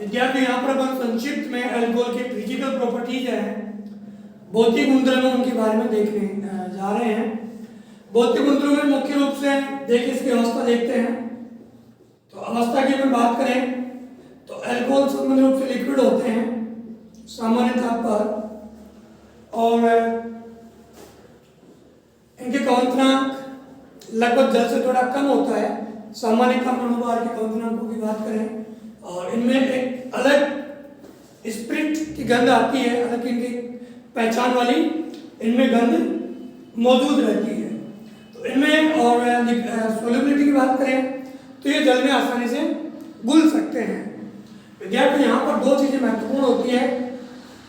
विद्यार्थी यहाँ पर अपन संक्षिप्त में अल्कोहल की फिजिकल प्रॉपर्टीज हैं, भौतिक गुणधर्म उनके बारे में देखने जा रहे हैं। भौतिक गुणधर्म में मुख्य रूप से देखिए इसकी अवस्था देखते हैं। तो अवस्था की अगर बात करें तो अल्कोहल सामान्य रूप से लिक्विड होते हैं सामान्यतः पर, और इनके कंपनांक लगभग जल से थोड़ा कम होता है। सामान्य कम अणुभार के कंपनांकों की बात करें और इनमें एक अलग स्प्रिट की गंध आती है, अलग इनकी पहचान वाली इनमें गंध मौजूद रहती है। तो इनमें और सोल्युबिलिटी की बात करें तो ये जल में आसानी से घुल सकते हैं। विद्यार्थी यहाँ पर दो चीज़ें महत्वपूर्ण होती है,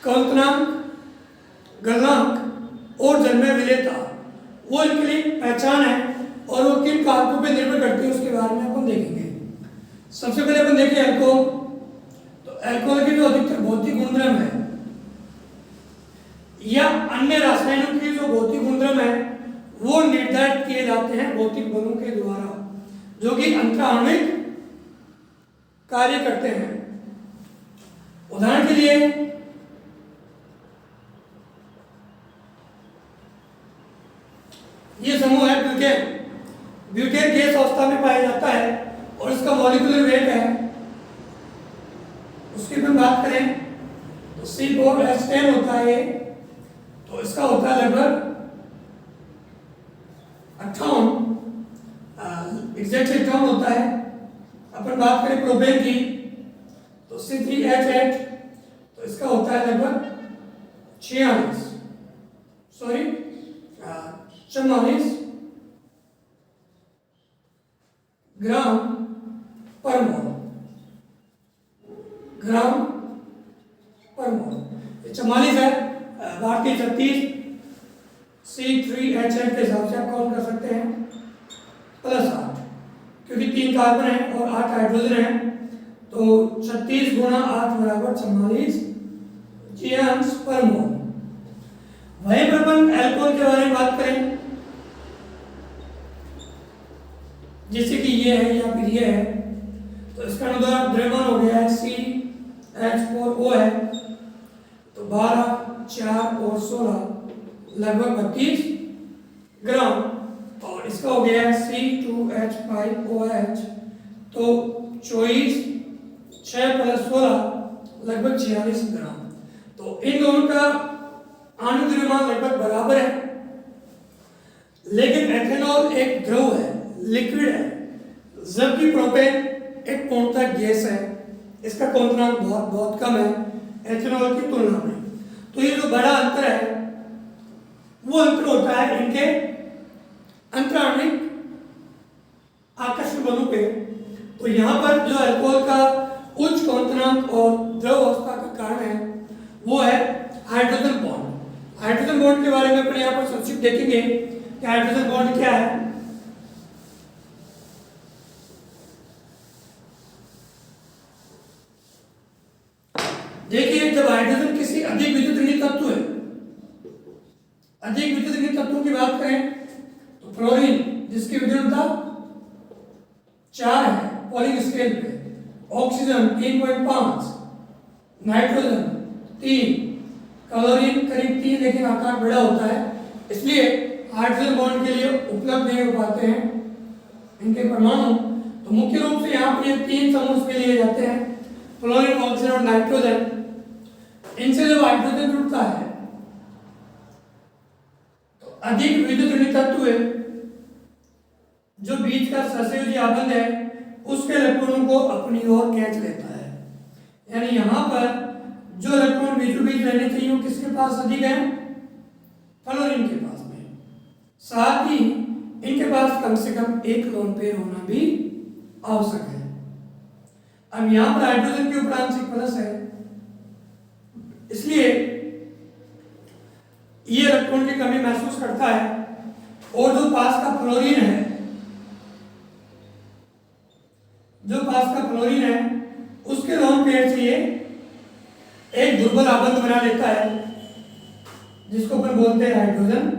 कंपनांक, गलनांक और जल में विलेयता। वो इनके लिए पहचान है और वो किन कारकों पर निर्भर करती है उसके बारे में अपन देखेंगे। सबसे पहले अपन देखें अल्कोहल। तो अल्कोहल के जो अधिकतर भौतिक गुणधर्म है या अन्य रासायनिकों के जो भौतिक गुणधर्म है वो निर्धारित किए जाते हैं भौतिक बलों के द्वारा, जो कि अंतराण्विक कार्य करते हैं। उदाहरण के लिए ये समूह है ब्यूटेन। ब्यूटेन गैस अवस्था में पाया जाता है और इसका मॉलिक्यूलर वेट है, उसकी हम बात करें तो C4H10 होता है, तो इसका होता है लगभग 58 एग्जैक्टली 58 होता है। अपन बात करें प्रोपेन की तो C3H8, तो इसका होता है लगभग 44 ग्राम पर मोल। 44 है। भारतीय 36 C3H8 के हिसाब से आप काउंट कर सकते हैं प्लस 8, क्योंकि 3 कार्बन है और 8 हाइड्रोजन है, तो 36 गुणा 8 बराबर 44 जीएम्स पर मोल। वहीं पर अपन अल्कोहल के बारे में बात करें जैसे कि ये है या फिर ये है, तो इसका द्रव्यमान हो गया है CH4O है, तो 12, 4 और 16 लगभग 32 ग्राम, और इसका हो गया है C2H5OH, तो 24, 6 + 16 लगभग 46 ग्राम। तो इन दोनों का आणविक द्रव्यमान लगभग बराबर है, लेकिन एथेनॉल एक द्रव है, लिक्विड है, जबकि प्रोपेन एक पूर्णतः गैस है। इसका कंपनांक बहुत कम है एथेनॉल की तुलना में। तो ये जो बड़ा अंतर है वो अंतर होता है इनके अंतराण्विक आकर्षण बलों पे। तो यहाँ पर जो अल्कोहल का उच्च कंपनांक और द्रव अवस्था का कारण है वो है हाइड्रोजन बॉन्ड। हाइड्रोजन बॉन्ड के बारे में अपने यहाँ पर संक्षिप्त देखेंगे कि हाइड्रोजन बॉन्ड क्या है। देखिए, जब हाइड्रोजन किसी अधिक विद्युत ऋणात्मक तत्व है, अधिक विद्युत ऋणात्मक तत्वों की बात करें तो फ्लोरीन जिसकी विद्युतता 4 है पॉलिंग स्केल पे, ऑक्सीजन 3.5, नाइट्रोजन 3, क्लोरीन करीब 3, लेकिन आकार बड़ा होता है, इसलिए हाइड्रोजन बॉन्ड के लिए उपलब्ध नहीं हो पाते हैं इनके परमाणु। तो मुख्य रूप से यहाँ पर ये 3 समूह के लिए जाते हैं, फ्लोरीन, ऑक्सीजन और नाइट्रोजन। इनसे जब हाइड्रोजन जुड़ता है तो अधिक विद्युत ऋणात्मक तत्व है जो बीच का सहसंयोजी आबंध है उसके इलेक्ट्रॉनों को अपनी ओर खींच लेता है। यानी यहाँ पर जो इलेक्ट्रॉन बीचों बीच रहने चाहिए वो किसके पास अधिक है? फ्लोरीन के पास में। साथ ही इनके पास कम से कम एक लोन पेयर होना भी आवश्यक है। अब यहाँ पर हाइड्रोजन के ऊपर आंशिक प्लस है, इसलिए ये इलेक्ट्रॉन की कमी महसूस करता है, और जो पास का फ्लोरीन है, उसके लोन पेयर से ये एक दुर्बल आबंध बना लेता है जिसको अपन बोलते हैं हाइड्रोजन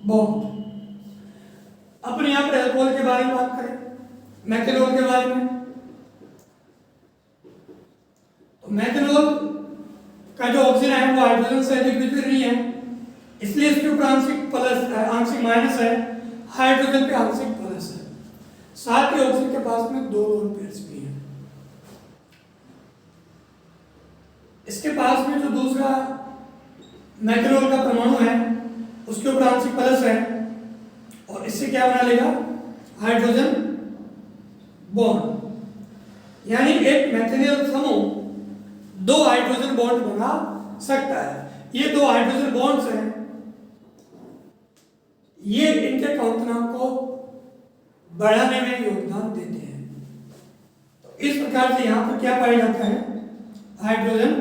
बॉन्ड। अपन यहाँ पर अल्कोहल के बारे में बात करें, मैथनॉल के बारे में। मेथनॉल का जो ऑक्सीजन है वो हाइड्रोजन से अधिक वितरित नहीं है, इसलिए इसके ऊपर आंशिक प्लस आंशिक माइनस है, हाइड्रोजन पे आंशिक प्लस है। साथ ही ऑक्सीजन के पास में 2 लोन पेयर्स भी हैं। इसके पास में जो दूसरा मेथनॉल का परमाणु है उसके ऊपर आंशिक प्लस है और इससे क्या बना लेगा, हाइड्रोजन बॉन्ड। यानी एक मेथनॉल समूह 2 हाइड्रोजन बॉन्ड बना सकता है। ये 2 हाइड्रोजन बॉन्ड्स हैं, ये इनके क्वांटम को बढ़ाने में योगदान देते हैं। तो इस प्रकार से यहां पर क्या पाया जाता है, हाइड्रोजन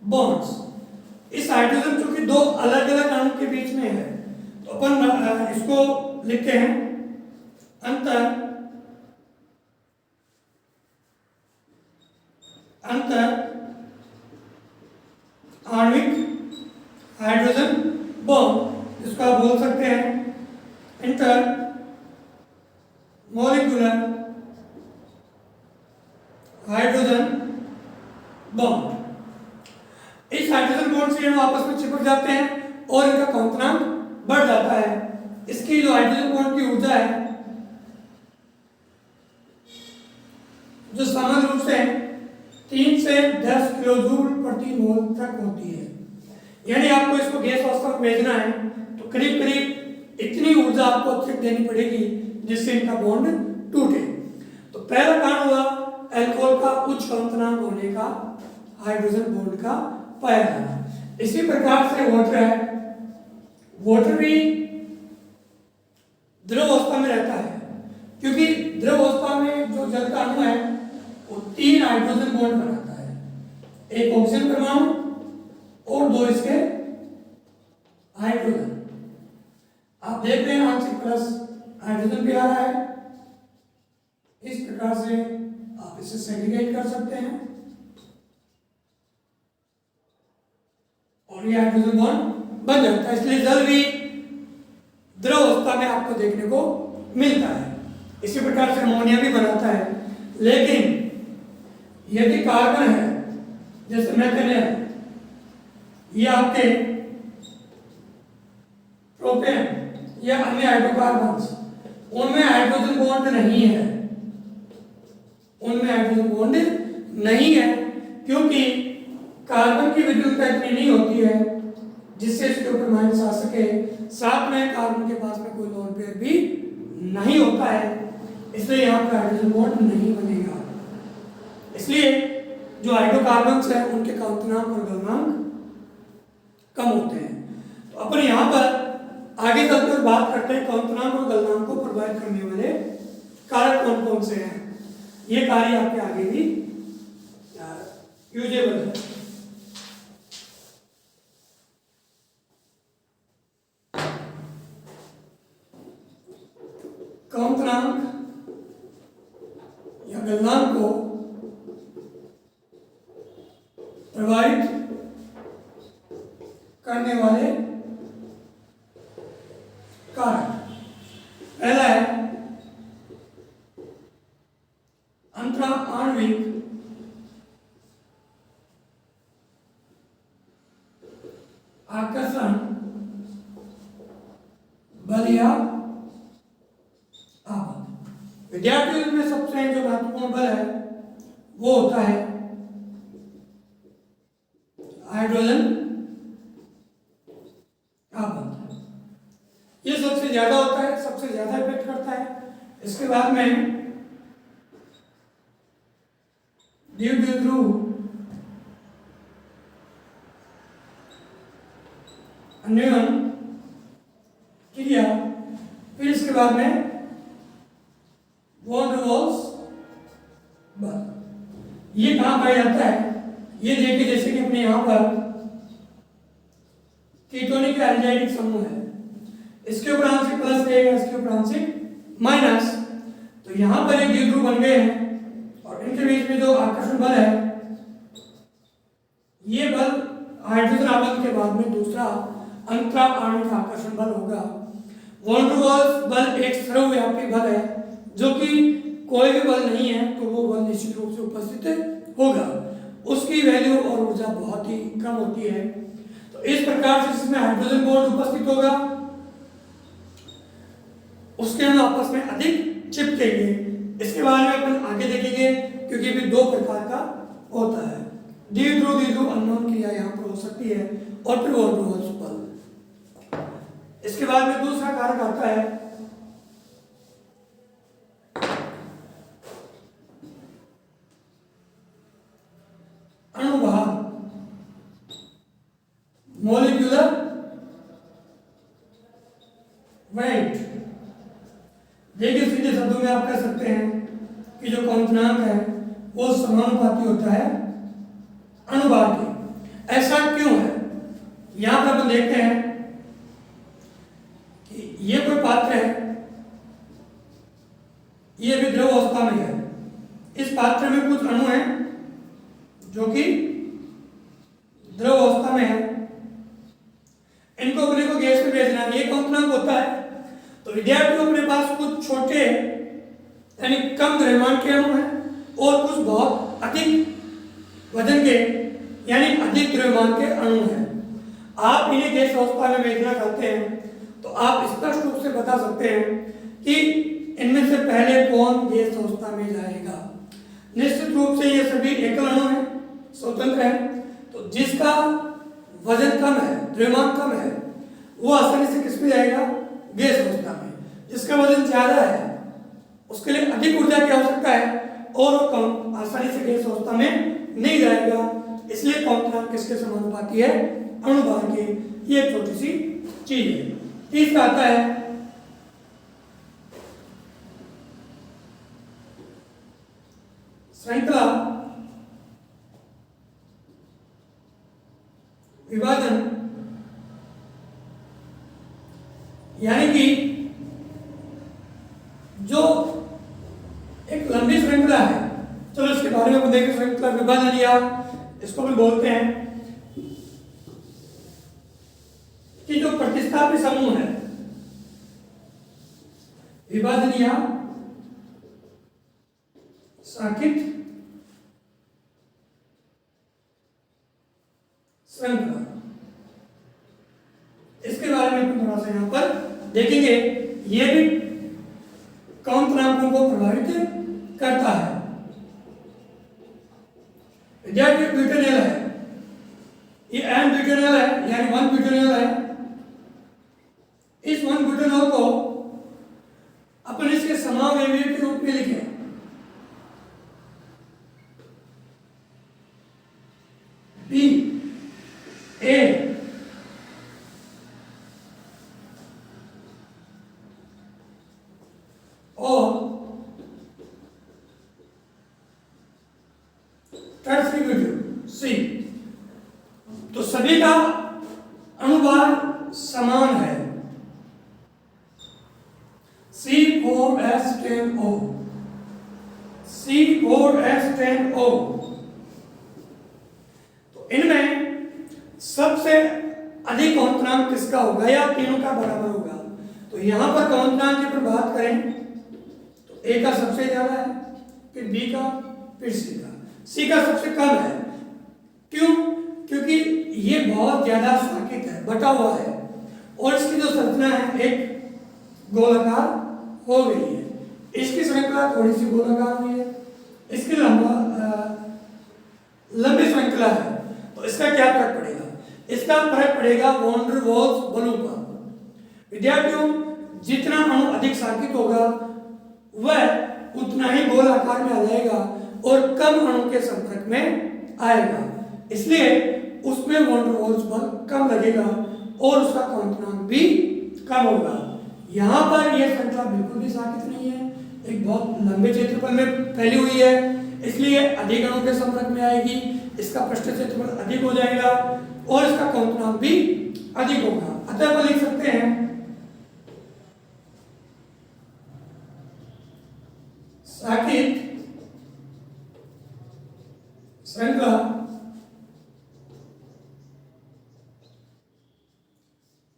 बॉन्ड्स। इस हाइड्रोजन चूंकि 2 अलग अलग अणु के बीच में है तो अपन इसको लिखते हैं अंतर आणविक हाइड्रोजन बॉन्ड, जिसको आप बोल सकते हैं इंटर मॉलिक्यूलर हाइड्रोजन बॉन्ड। इस हाइड्रोजन बॉन्ड से ये आपस में चिपक जाते हैं और इनका क्वांटम बढ़ जाता है। इसकी जो हाइड्रोजन बॉन्ड की ऊर्जा है जो सामान्य रूप से 3 से 10 किलो जूल प्रति मोल तक होती है। यानी आपको इसको गैस अवस्था में भेजना है तो करीब करीब इतनी ऊर्जा आपको अतिरिक्त देनी पड़ेगी जिससे इनका बॉन्ड टूटे। तो पहला कारण हुआ अल्कोहल का उच्च क्वांटम होने का, हाइड्रोजन बॉन्ड का पाया जाना। इसी प्रकार से वाटर है, वाटर भी द्रव अवस्था में रहता है क्योंकि द्रव अवस्था में जो जल का अणु है वो 3 हाइड्रोजन बॉन्ड बनाता है, एक ऑक्सीजन परमाणु और 2 इसके हाइड्रोजन। आप देख रहे हैं आंशिक प्लस हाइड्रोजन भी आ रहा है। इस प्रकार से आप इसे सेग्रीगेट कर सकते हैं और ये हाइड्रोजन बॉन्ड बन जाता है। इसलिए जल भी द्रव अवस्था में आपको देखने को मिलता है। इसी प्रकार से अमोनिया भी बनाता है। लेकिन यदि कार्बन है जैसे मेथेनॉल, ये आपके प्रोपेन या अन्य हाइड्रोकार्बन्स, उनमें हाइड्रोजन बॉन्ड नहीं है, उनमें हाइड्रोजन बॉन्ड नहीं है क्योंकि कार्बन की विद्युत इतनी नहीं होती है जिससे इसके ऊपर माइनस आ सके। साथ में कार्बन के पास में कोई लोन पेयर भी नहीं होता है, इसलिए यहाँ पर हाइड्रोजन बॉन्ड नहीं बनेगा। इसलिए जो हाइड्रोकार्बन्स है उनके क्वांटम और गलनांक कम होते हैं। तो अपन यहाँ पर आगे चलकर बात करते हैं क्वांटम और गलनांक को प्रभावित करने वाले कारक कौन कौन से हैं। ये कार्य आपके आगे भी यूजेबल है। क्वांटम या गलनांक को प्रभावित करने वाले कारक, पहला है अंतरा आणविक आकर्षण बल या आबंध। विद्यार्थियों में सबसे जो महत्वपूर्ण बल है वो होता है हाइड्रोजन आबंध। ये सबसे ज्यादा होता है, सबसे ज्यादा इफेक्ट करता है। इसके बाद में द्विध्रुव अन्वयन क्रिया, फिर इसके बाद में वॉन डर वाल्स बल। ये कहाँ पाया जाता है, ये देखिए जैसे कि अपने यहाँ पर कीटोनिक एल्डिहाइडिक समूह है, इसके ऊपर आंशिक प्लस रहेगा, इसके ऊपर आंशिक माइनस। तो यहाँ पर एक द्विध्रुव बन गए हैं और इनके बीच में जो आकर्षण बल है, ये बल हाइड्रोजन आबंध के बाद में दूसरा अंतरा आणविक आकर्षण बल होगा। वॉन डर वाल्स बल एक सर्वव्यापी बल है, जो कि कोई भी बल नहीं है तो वो बल निश्चित रूप से उपस्थित होगा। उसकी वैल्यू और ऊर्जा बहुत ही कम होती है। तो इस प्रकार से इसमें हाइड्रोजन बॉन्ड उपस्थित होगा, उसके अणु आपस में अधिक चिपकेंगे। इसके बारे में अपन आगे देखेंगे, क्योंकि भी दो प्रकार का होता है। द्विध्रुव अननोन क्रिया यहाँ पर हो सकती है, और फिर वॉन डर वाल्स बल। इसके बाद में दूसरा कारक आता है अणुभार, मोलिक्यूलर वेट। देखिए सीधे शब्दों में आप कह सकते हैं कि जो कंपनांक है वो समानुपाती होता है अणुभार के। ऐसा क्यों है? यहां पर अपन देखते हैं कि ये कोई पात्र है, ये भी द्रव अवस्था में है। इस पात्र में कुछ अणु हैं जो कि द्रव अवस्था में है, इनको अपने को गैस में भेजना है, ये कंपनांक होता है। तो विद्यार्थियों अपने पास कुछ छोटे यानी कम द्रव्यमान के अणु हैं और कुछ बहुत अधिक वजन के यानी अधिक द्रव्यमान के अणु हैं। आप इन्हें गैस अवस्था में भेजना चाहते हैं तो आप स्पष्ट रूप से बता सकते हैं कि इनमें से पहले कौन गैस अवस्था में जाएगा। निश्चित रूप से ये सभी एकल अणु हैं, स्वतंत्र है। तो जिसका वजन कम है, द्रव्यमान कम है, वो आसानी से किस में जाएगा? गैस अवस्था में। जिसका वजन ज्यादा है उसके लिए अधिक ऊर्जा की आवश्यकता है और वो कम आसानी से गैस अवस्था में नहीं जाएगा। इसलिए कंपनांक किसके समानुपाती है? अणुभार के। ये एक छोटी सी चीज है। तीसरा आता है श्रृंखला विभाजन, यानी कि जो एक लंबी श्रृंखला है, चलो इसके बारे में देखें। श्रृंखला विभाजन या इसको भी बोलते हैं कि जो प्रतिस्थापी समूह है, विभाजन या साकित श्रृंखला, इसके बारे में थोड़ा सा यहां पर देखेंगे। यह भी कंपनांकों को प्रभावित करता है। विद्यार्थी ब्यूटेनॉल है, ये एन ब्यूटेनॉल है यानी 1 ब्यूटेनॉल है। इस 1 ब्यूटेनॉल को अपन इसके समावयवी के रूप में लिखें। बी ए और ट्रांसक्रिप्टिव सी। तो सभी का अणुभार समान है, C4H10O, C4H10O। तो इनमें सबसे अधिक कंपनांक किसका होगा या तीनों का बराबर होगा? तो यहां पर कंपनांक की बात करें तो ए का सबसे ज्यादा है, फिर बी का, फिर सी का। सी का सबसे कम है। क्यों? क्योंकि ये बहुत ज्यादा साकित है, बटा हुआ है और इसकी जो संरचना है एक गोलाकार हो गई है। इसकी श्रृंखला थोड़ी सी गोलाकार हुई है, इसकी लंबी श्रृंखला है। तो इसका क्या फर्क पड़ेगा? इसका फर्क पड़ेगा वॉन डर वाल्स बलों पर। विद्यार्थियों, जितना अणु अधिक साकित होगा वह उतना ही गोल आकार में आ जाएगा और कम अणु के संपर्क में आएगा, इसलिए उसमें वॉन डर वाल्स बल कम लगेगा और उसका कंपनांक भी कम होगा। यहाँ पर यह श्रृंखला बिल्कुल भी साकित नहीं है, एक बहुत लंबे क्षेत्रफल में फैली हुई है, इसलिए अधिक अणु के संपर्क में आएगी, इसका पृष्ठ क्षेत्रफल अधिक हो जाएगा और इसका कंपनांक भी अधिक होगा। अतः हम लिख सकते हैं साकित श्रृंखला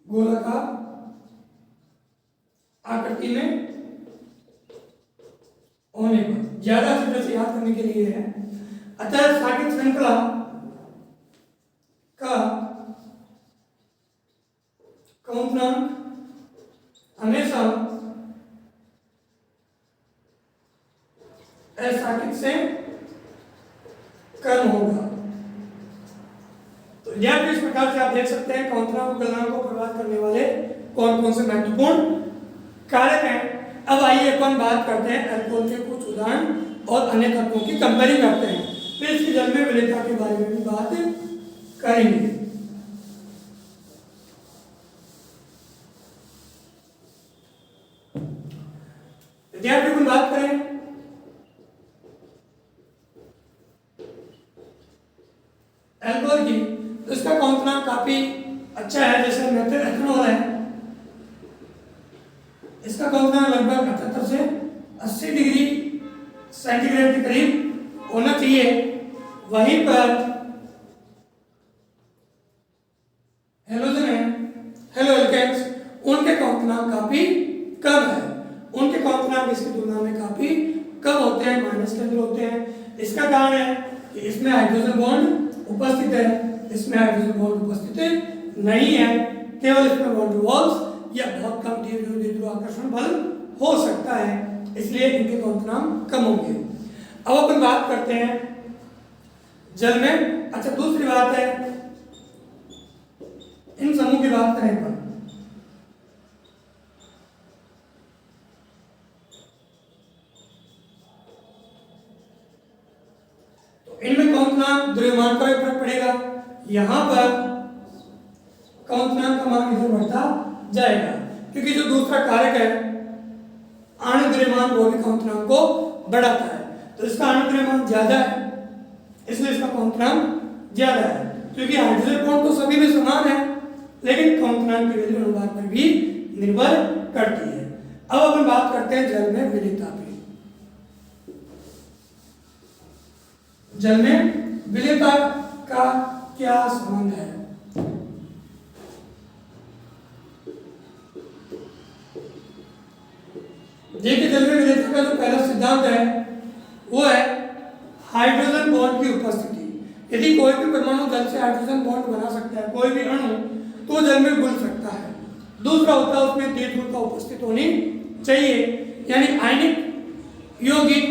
गोलाकार आकृति में होने पर। ज्यादा से याद करने के लिए है, अतः साकित श्रृंखला का कंपनांक हमेशा असाकित से कम होगा। तो यह भी इस प्रकार से आप देख सकते हैं कंपनांक और गलनांक को प्रभावित करने वाले कौन कौन से महत्वपूर्ण कारक हैं। अब आइए अपन बात करते हैं अल्कोहल के कुछ उदाहरण और अन्य तत्वों की कंपेयरिंग करते हैं, फिर इसकी जल में विलेयता के बारे में भी बात करेंगे। विद्यार्थियों की बात करें अल्कोहल की, तो इसका कंपनांक काफी अच्छा है। जैसे मेथिल एथेनॉल है, इसका कंपनांक लगभग 78 से 80 डिग्री सेंटीग्रेड के करीब होना चाहिए। वहीं पर हेलोजन है, हेलो एल्केन्स, उनके कंपनांक काफी कम है। उनके कंपनांक इसकी तुलना में काफी कम होते हैं, माइनस के अंदर होते हैं। इसका कारण है कि इसमें हाइड्रोजन बॉन्ड उपस्थित है, इसमें हाइड्रोजन बॉन्ड उपस्थित नहीं है। केवल इसमें वॉन टू वॉल्स या बहुत कम ध्रुवाकर्षण बल हो सकता है, इसलिए इनके कंपनांक कम होंगे। अब अपन बात करते हैं जल में। अच्छा, दूसरी बात है इन समूह की बात करें अपन, तो इनमें कंपनांक द्रव्यमान का भी फर्क पड़ेगा। यहां पर कंपनांक का मान इधर बढ़ता जाएगा, क्योंकि जो दूसरा कारक है आणविक द्रव्यमान वो भी कंपनांक को बढ़ाता है। तो इसका आणविक द्रव्यमान ज्यादा है, इसलिए इसका कंपनांक ज्यादा है। क्योंकि हाइड्रोजन बॉन्ड तो सभी में समान है, लेकिन कंपनांक की वैल्यू अनुपात पर भी निर्भर करती है। अब अपन बात करते हैं जल में विलेयता पे। जल में विलेयता का क्या संबंध है? देखिए, जल में विलेयता का जो पहला सिद्धांत है वो है हाइड्रोजन बॉन्ड की उपस्थिति। यदि कोई भी परमाणु जल से हाइड्रोजन बॉन्ड बना सकता है, कोई भी अणु, तो जल में घुल सकता है। दूसरा होता है उसमें द्विध्रुवता उपस्थित होनी चाहिए, यानी आयनिक यौगिक,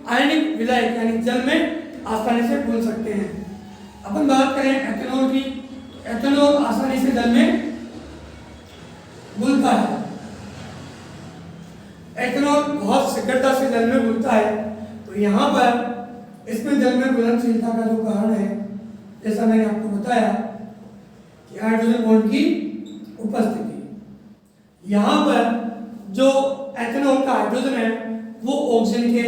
आयनिक विलायक यानी जल में आसानी से घुल सकते हैं। अपन बात करें एथेनॉल की, तो एथेनॉल आसानी से जल में घुलता है। एथेनॉल बहुत शीघ्रता से जल में घुलता है। तो यहाँ पर इसमें जल में घुलनशीलता का जो कारण है, जैसा मैंने आपको बताया कि हाइड्रोजन बॉन्ड की उपस्थिति। यहाँ पर जो एथेनॉल का हाइड्रोजन है वो ऑक्सीजन के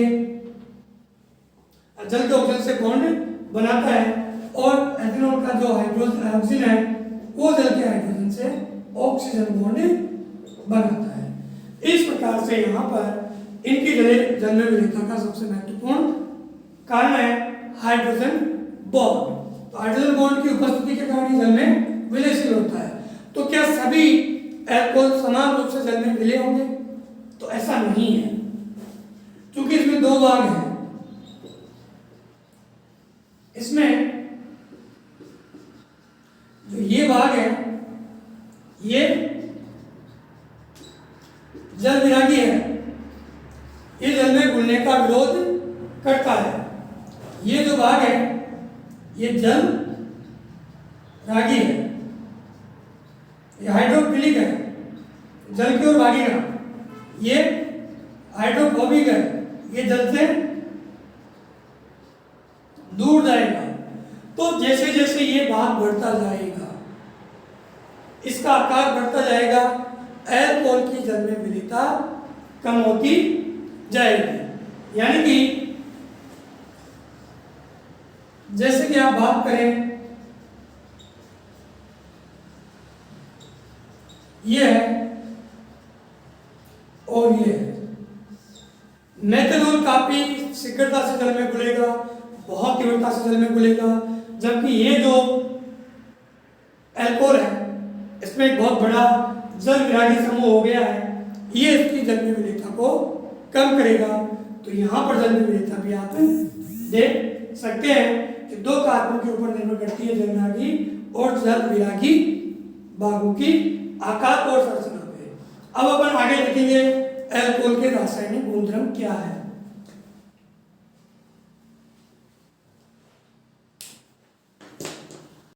जल के ऑक्सीजन से बॉन्ड बनाता है, और एथेनॉल का जो हाइड्रोजन ऑक्सीजन है वो जल के हाइड्रोजन से ऑक्सीजन बॉन्ड बनाता है। इस प्रकार से यहाँ पर इनकी जल में विलेयता का सबसे महत्वपूर्ण कारण है हाइड्रोजन बॉन्ड। तो हाइड्रोजन बॉन्ड की उपस्थिति के कारण जल में विलयशील होता है। तो क्या सभी अल्कोहल समान रूप से जल में विलय होंगे? तो ऐसा नहीं है, क्योंकि इसमें दो भाग हैं। इसमें जो ये भाग है ये जल विरागी है, ये जल में घुलने का विरोध करता है। ये जो भाग है ये जल रागी है, ये हाइड्रोफिलिक है, जल की ओर भागेगा। ये हाइड्रोफोबिक है, ये जल से दूर जाएगा। तो जैसे जैसे ये भाग बढ़ता जाएगा, इसका आकार बढ़ता जाएगा, अल्कोहल की जल में विलेयता कम होती जाएगी। यानी कि जैसे कि आप बात करें, ये है और ये है। मेथनॉल काफी शीघ्रता से जल में घुलेगा, बहुत तीव्रता से जल में घुलेगा, जबकि ये जो अल्कोहल है इसमें एक बहुत बड़ा जल विरागी समूह हो गया है, ये इसकी जल में विलेयता को कम करेगा। तो यहाँ पर जल में विलेयता भी आप देख सकते हैं कि दो कारकों के ऊपर निर्भर करती है जलनागी और जल विरागी बागों की आकार और संरचना पे। अब अपन आगे देखेंगे अल्कोहल के रासायनिक गुणधर्म क्या है।